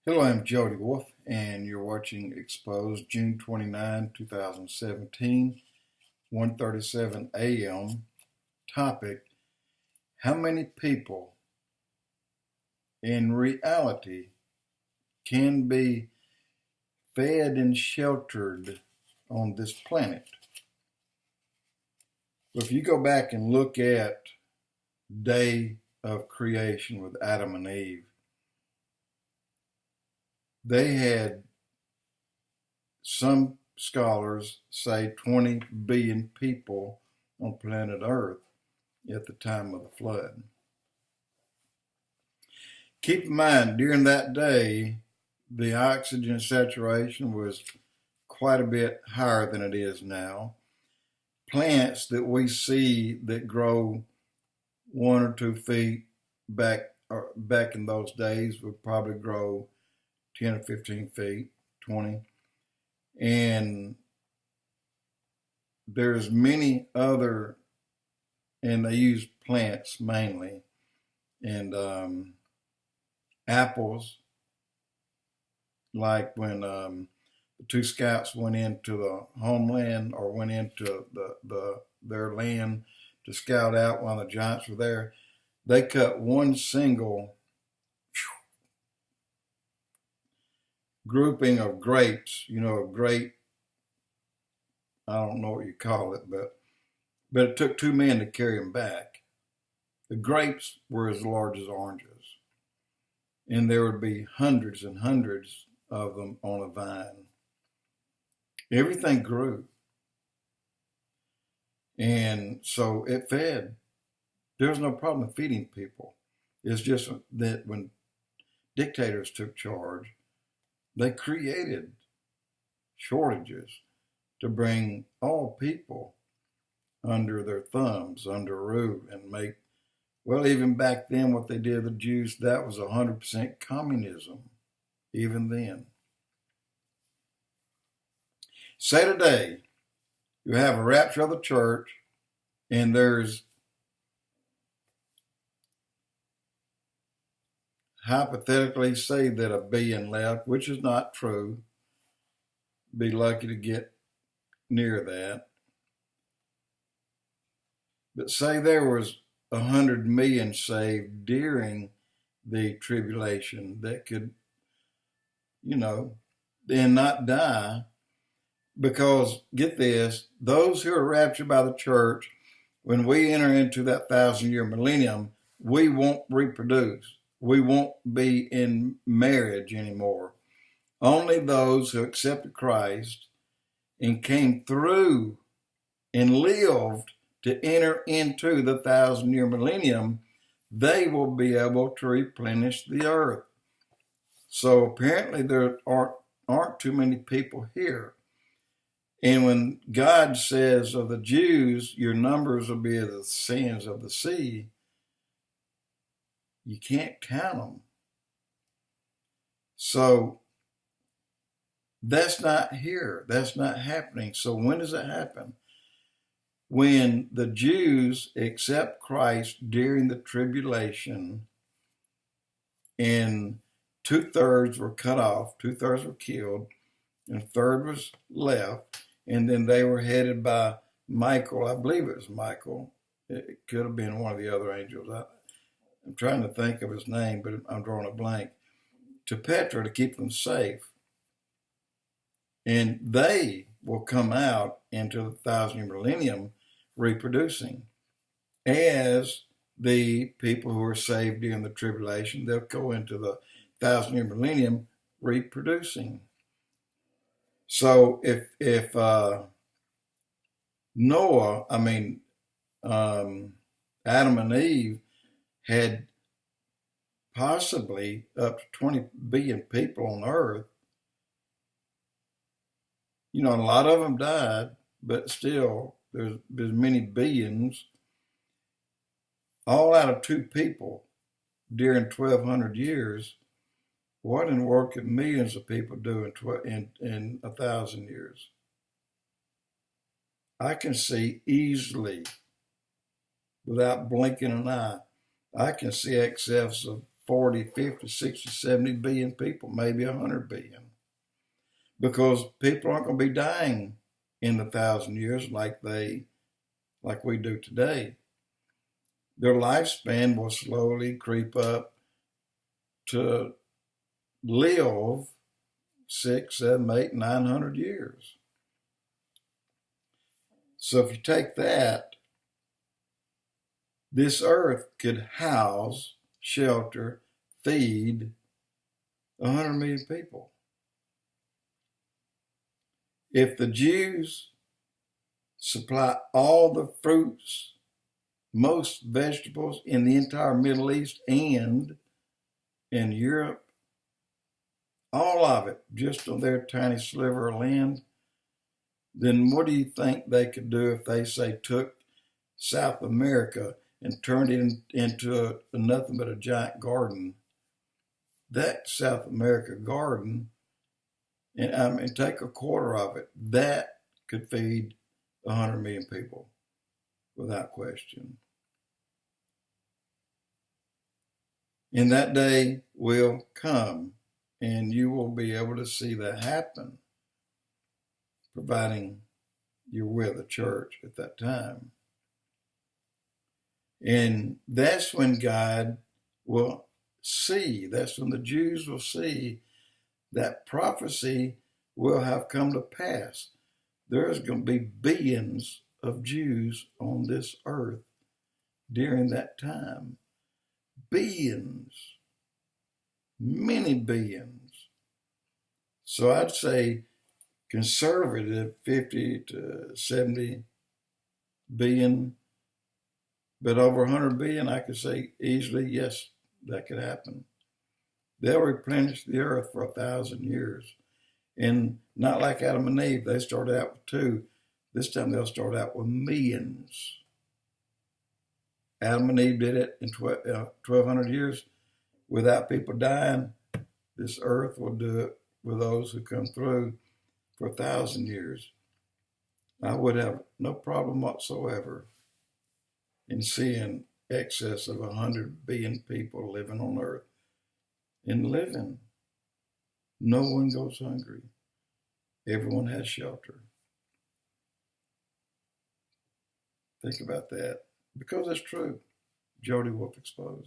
Hello, I'm Jody Wolf, and you're watching Expoz, June 29, 2017, 1:37 a.m. Topic: How many people in reality can be fed and sheltered on this planet? If you go back and look at day of creation with Adam and Eve, they had, some scholars say, 20 billion people on planet Earth at the time of the flood. Keep in mind, during that day, the oxygen saturation was quite a bit higher than it is now. Plants that we see that grow 1 or 2 feet back in those days would probably grow 10 or 15 feet, 20. And there's many other, and they use plants mainly, and apples, like when the two scouts went into the homeland, or went into their land to scout out while the giants were there. They cut one single grouping of grapes, a grape, I don't know what you call it, but it took 2 men to carry them back. The grapes were as large as oranges, and there would be hundreds and hundreds of them on a vine. Everything grew, and so it fed. There was no problem with feeding people. It's just that when dictators took charge, they created shortages to bring all people under their thumbs, under rule, and make, well, even back then, what they did to the Jews, that was 100% communism, even then. Say today, you have a rapture of the church, and there's hypothetically say that 1 billion left, which is not true. Be lucky to get near that. But say there was 100 million saved during the tribulation that could, then not die, because, get this, those who are raptured by the church, when we enter into that 1,000-year millennium, we won't reproduce. We won't be in marriage anymore. Only those who accepted Christ and came through and lived to enter into the 1,000-year millennium, they will be able to replenish the earth. So apparently there aren't too many people here. And when God says of the Jews, your numbers will be as the sands of the sea, you can't count them. So that's not here. That's not happening. So when does it happen? When the Jews accept Christ during the tribulation, and 2/3 were cut off, 2/3 were killed, and 1/3 was left, and then they were headed by Michael. I believe it was Michael. It could have been one of the other angels. I'm trying to think of his name, but I'm drawing a blank. To Petra to keep them safe. And they will come out into the 1,000-year millennium reproducing. As the people who are saved during the tribulation, they'll go into the 1,000-year millennium reproducing. So if Adam and Eve had possibly up to 20 billion people on earth, a lot of them died, but still there's many billions, all out of 2 people during 1,200 years. What in the world could millions of people do in 1,000 years? I can see easily, without blinking an eye, I can see excess of 40, 50, 60, 70 billion people, maybe 100 billion. Because people aren't going to be dying in 1,000 years like we do today. Their lifespan will slowly creep up to live 6, 7, 8, 900 years. So if you take that, this earth could house, shelter, feed 100 million people. If the Jews supply all the fruits, most vegetables in the entire Middle East and in Europe, all of it, just on their tiny sliver of land, then what do you think they could do if they, say, took South America and turned it into nothing but a giant garden? That South America garden, and take a quarter of it, that could feed 100 million people without question. And that day will come, and you will be able to see that happen, providing you're with the church at that time. And that's when God will see, that's when the Jews will see that prophecy will have come to pass. There's going to be billions of Jews on this earth during that time. Billions. Many billions. So I'd say conservative 50 to 70 billion, but over 100 billion, I could say easily, yes, that could happen. They'll replenish the earth for 1,000 years. And not like Adam and Eve, they started out with 2. This time they'll start out with millions. Adam and Eve did it in 1,200 years without people dying. This earth will do it with those who come through for 1,000 years. I would have no problem whatsoever in seeing excess of 100 billion people living on earth. And living. No one goes hungry. Everyone has shelter. Think about that. Because it's true. Jody Wolf Expoz.